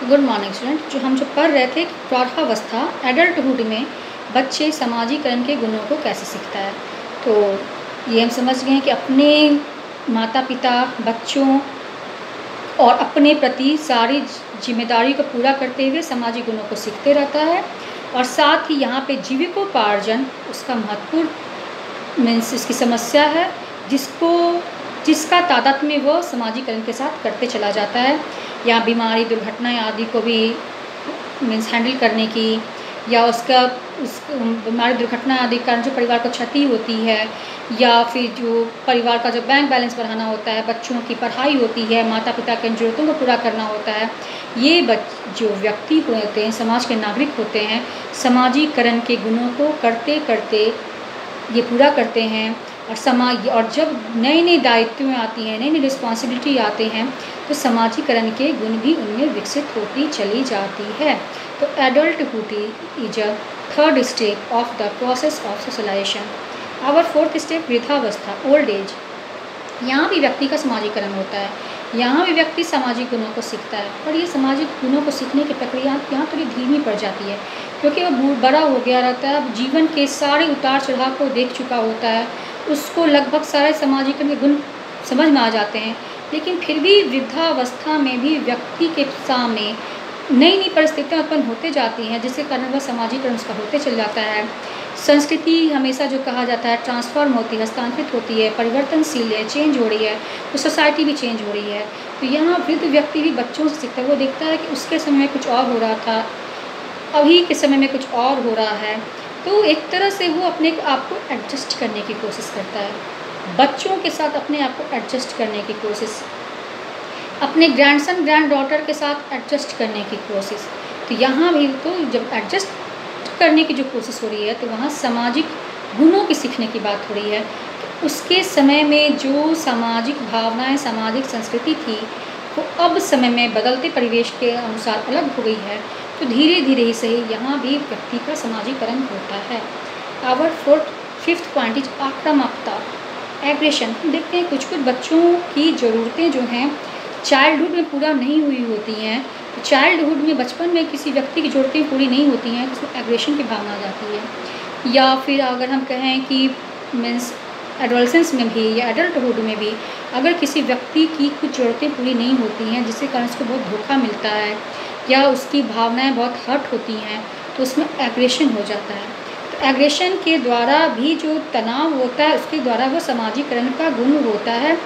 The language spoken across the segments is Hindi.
तो गुड मॉर्निंग स्टूडेंट। जो पढ़ रहे थे प्रौढ़ावस्था एडल्टहुड में बच्चे सामाजिकरण के गुणों को कैसे सीखता है। तो ये हम समझ गए हैं कि अपने माता पिता बच्चों और अपने प्रति सारी जिम्मेदारी को पूरा करते हुए सामाजिक गुणों को सीखते रहता है। और साथ ही यहाँ पे जीविकोपार्जन उसका महत्वपूर्ण मीन्स इसकी समस्या है, जिसका तादात्म्य वो सामाजिकरण के साथ करते चला जाता है। या बीमारी दुर्घटनाएं आदि को भी मीन्स हैंडल करने की, या उस बीमारी दुर्घटना आदि के कारण जो परिवार को क्षति होती है, या फिर जो परिवार का जो बैंक बैलेंस बढ़ाना होता है, बच्चों की पढ़ाई होती है, माता पिता की ज़रूरतों को पूरा करना होता है। ये जो व्यक्ति होते हैं, समाज के नागरिक होते हैं, सामाजिकरण के गुणों को करते करते ये पूरा करते हैं। और जब नए नए दायित्वें आती हैं, नई नई रिस्पॉन्सिबिलिटी आते हैं, तो सामाजिकरण के गुण भी उनमें विकसित होती चली जाती है। तो adulthood is a third step of the process of socialisation. Our fourth step वृद्धावस्था ओल्ड एज। यहाँ भी व्यक्ति का सामाजिकरण होता है, यहाँ भी व्यक्ति सामाजिक गुणों को सीखता है। और ये सामाजिक गुणों को सीखने की प्रक्रिया यहाँ थोड़ी धीमी पड़ जाती है, क्योंकि वह बड़ा हो गया रहता है, अब जीवन के सारे उतार चढ़ाव को देख चुका होता है, उसको लगभग सारे सामाजिकरण के गुण समझ में आ जाते हैं। लेकिन फिर भी वृद्धावस्था में भी व्यक्ति के सामने नई नई परिस्थितियाँ उत्पन्न होते जाती हैं, जिसके कारण वह सामाजिकरण उसका होते चल जाता है। संस्कृति हमेशा जो कहा जाता है ट्रांसफॉर्म होती है, हस्तांतरित होती है, परिवर्तनशील है, चेंज हो रही है, तो सोसाइटी भी चेंज हो रही है। तो यहाँ वृद्ध व्यक्ति भी बच्चों से सीखता है, वो देखता है कि उसके समय में कुछ और हो रहा था, अभी के समय में कुछ और हो रहा है। तो एक तरह से वो अपने आप को एडजस्ट करने की कोशिश करता है, बच्चों के साथ अपने आप को एडजस्ट करने की कोशिश, अपने ग्रैंडसन ग्रैंड डॉटर के साथ एडजस्ट करने की कोशिश। तो यहाँ भी तो जब एडजस्ट करने की जो कोशिश हो रही है, तो वहाँ सामाजिक गुणों की सीखने की बात हो रही है। तो उसके समय में जो सामाजिक भावनाएं, सामाजिक संस्कृति थी, वो अब समय में बदलते परिवेश के अनुसार अलग हो गई है। तो धीरे धीरे ही सही यहाँ भी व्यक्ति का सामाजिकरण होता है। आवर फिफ्थ पॉइंट इज आक्रामकता एग्रेशन। देखते हैं कुछ बच्चों की ज़रूरतें जो हैं चाइल्डहुड में पूरा नहीं हुई होती हैं। तो चाइल्डहुड में बचपन में किसी व्यक्ति की ज़रूरतें पूरी नहीं होती हैं, तो उसमें एग्रेशन की भावना आ जाती है। या फिर अगर हम कहें कि मीन्स एडोलसेंस में भी या एडल्टहुड में भी अगर किसी व्यक्ति की कुछ ज़रूरतें पूरी नहीं होती हैं, जिसके कारण उसको बहुत धोखा मिलता है या उसकी भावनाएं बहुत हर्ट होती हैं, तो उसमें एग्रेशन हो जाता है। तो एग्रेशन के द्वारा भी जो तनाव होता है, उसके द्वारा वो सामाजिकरण का गुण होता है।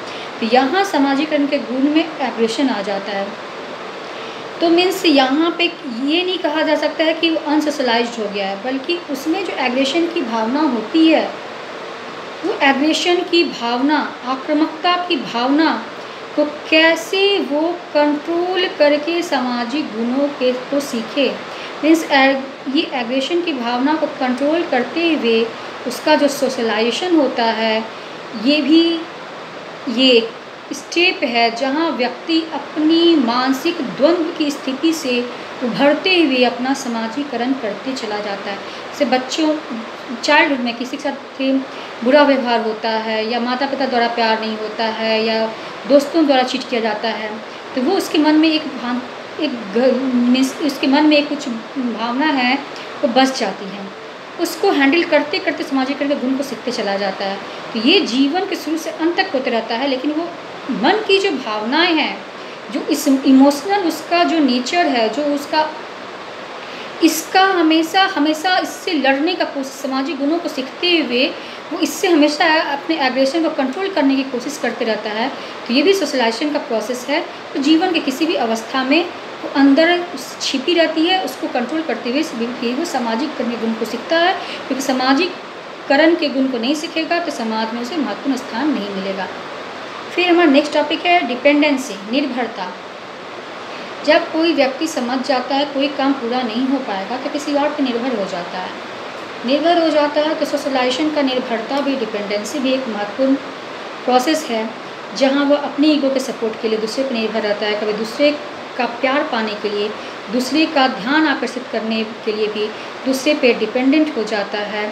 तो यहाँ सामाजिकरण के गुण में एग्रेशन आ जाता है। तो मीन्स यहाँ पे ये नहीं कहा जा सकता है कि वो अनसोशलाइज्ड हो गया है, बल्कि उसमें जो एग्रेशन की भावना होती है, वो एग्रेशन की भावना, आक्रामकता की भावना को कैसे वो कंट्रोल करके सामाजिक गुणों को सीखे। मीन्स ये एग्रेशन की भावना को कंट्रोल करते हुए उसका जो सोशलाइजेशन होता है, ये स्टेप है जहाँ व्यक्ति अपनी मानसिक द्वंद्व की स्थिति से उभरते हुए अपना सामाजिकरण करते चला जाता है। जैसे बच्चों चाइल्डहुड में किसी के साथ बुरा व्यवहार होता है, या माता पिता द्वारा प्यार नहीं होता है, या दोस्तों द्वारा चीट किया जाता है, तो वो उसके मन में उसके मन में कुछ भावना है, वो बस जाती है। उसको हैंडल करते करते सामाजिकरण के गुण को सीखते चला जाता है। तो ये जीवन के शुरू से अंत तक होते रहता है। लेकिन वो मन की जो भावनाएं हैं, जो इस इमोशनल उसका जो नेचर है, जो उसका इसका हमेशा इससे लड़ने का कोशिश, सामाजिक गुणों को सीखते हुए वो इससे हमेशा अपने एग्रेशन को कंट्रोल करने की कोशिश करते रहता है। तो ये भी सोशलाइजेशन का प्रोसेस है। तो जीवन के किसी भी अवस्था में वो अंदर छिपी रहती है, उसको कंट्रोल करते हुए वो सामाजिक करने गुण को सीखता है। क्योंकि सामाजिकरण के गुण को नहीं सीखेगा तो समाज में उसे महत्वपूर्ण स्थान नहीं मिलेगा। फिर हमारा नेक्स्ट टॉपिक है डिपेंडेंसी, निर्भरता। जब कोई व्यक्ति समझ जाता है कोई काम पूरा नहीं हो पाएगा, तो किसी और पर निर्भर हो जाता है। तो सोशलाइजेशन का निर्भरता भी, डिपेंडेंसी भी एक महत्वपूर्ण प्रोसेस है, जहाँ वह अपनी ईगो के सपोर्ट के लिए दूसरे पर निर्भर रहता है। कभी दूसरे का प्यार पाने के लिए, दूसरे का ध्यान आकर्षित करने के लिए भी दूसरे पे डिपेंडेंट हो जाता है।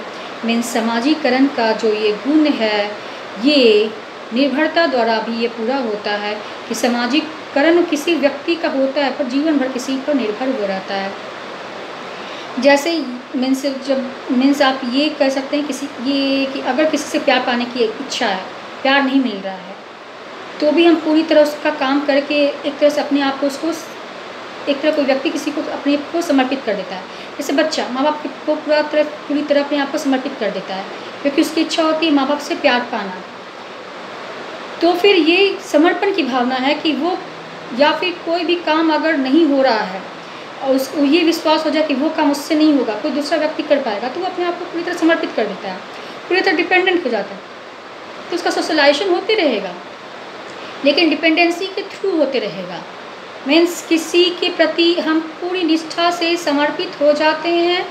मीन्स सामाजिकरण का जो ये गुण है, ये निर्भरता द्वारा भी ये पूरा होता है कि सामाजिक करण किसी व्यक्ति का होता है पर जीवन भर किसी पर निर्भर हुआ रहता है। जैसे मीन्स आप ये कह सकते हैं कि अगर किसी से प्यार पाने की इच्छा है, प्यार नहीं मिल रहा है, तो भी हम पूरी तरह उसका काम करके एक तरह से अपने आप को एक तरह कोई व्यक्ति किसी को अपने को समर्पित कर देता है। जैसे बच्चा माँ बाप को पूरी तरह अपने आप को समर्पित कर देता है क्योंकि उसकी इच्छा होती है माँ बाप से प्यार पाना। तो फिर ये समर्पण की भावना है कि वो या फिर कोई भी काम अगर नहीं हो रहा है और उसको ये विश्वास हो जाए कि वो काम उससे नहीं होगा, कोई दूसरा व्यक्ति कर पाएगा, तो वो अपने आप को पूरी तरह समर्पित कर देता है, पूरी तरह डिपेंडेंट हो जाता है। तो उसका सोशलाइजेशन होते रहेगा लेकिन डिपेंडेंसी के थ्रू होते रहेगा। मीन्स किसी के प्रति हम पूरी निष्ठा से समर्पित हो जाते हैं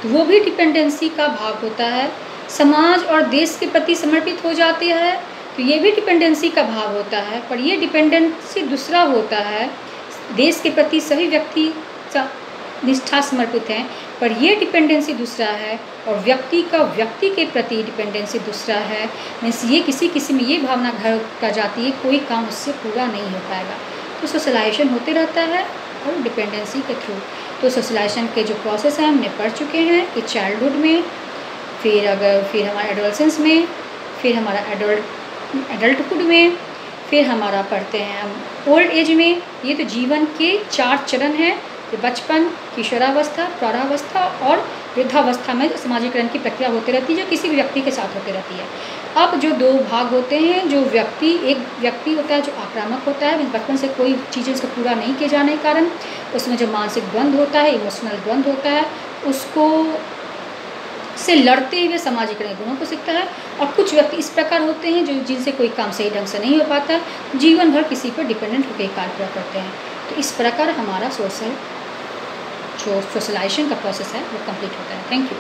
तो वो भी डिपेंडेंसी का भाग होता है। समाज और देश के प्रति समर्पित हो जाते हैं तो ये भी डिपेंडेंसी का भाग होता है, पर ये डिपेंडेंसी दूसरा होता है। देश के प्रति सभी व्यक्ति निष्ठा समर्पित हैं पर ये डिपेंडेंसी दूसरा है और व्यक्ति के प्रति डिपेंडेंसी दूसरा है। मीन्स ये किसी में ये भावना घर कर जाती है कोई काम उससे पूरा नहीं हो पाएगा। तो सोशलाइजेशन होते रहता है और डिपेंडेंसी के थ्रू। तो सोशलाइजेशन के जो प्रोसेस हैं हमने पढ़ चुके हैं कि चाइल्डहुड में, फिर हमारे एडोलसेंस में, फिर हमारा एडल्टहुड में, फिर हमारा पढ़ते हैं हम ओल्ड एज में। ये तो जीवन के 4 चरण हैं, बचपन, किशोरावस्था, प्रौढ़ावस्था और वृद्धावस्था में जो समाजीकरण की प्रक्रिया होती रहती है जो किसी भी व्यक्ति के साथ होती रहती है। अब जो 2 भाग होते हैं, जो एक व्यक्ति होता है जो आक्रामक होता है, बचपन से कोई चीज़ें उसको पूरा नहीं किए जाने के कारण उसमें जो मानसिक द्वंद्व होता है, इमोशनल द्वंद्व होता है, उसको से लड़ते हुए समाजीकरण गुणों को सीखता है। और कुछ व्यक्ति इस प्रकार होते हैं जिनसे कोई काम सही ढंग से नहीं हो पाता, जीवन भर किसी पर डिपेंडेंट होकर कार्य पूरा करते हैं। तो इस प्रकार हमारा सोशलाइजेशन का प्रोसेस है वो कंप्लीट होता है। Thank you.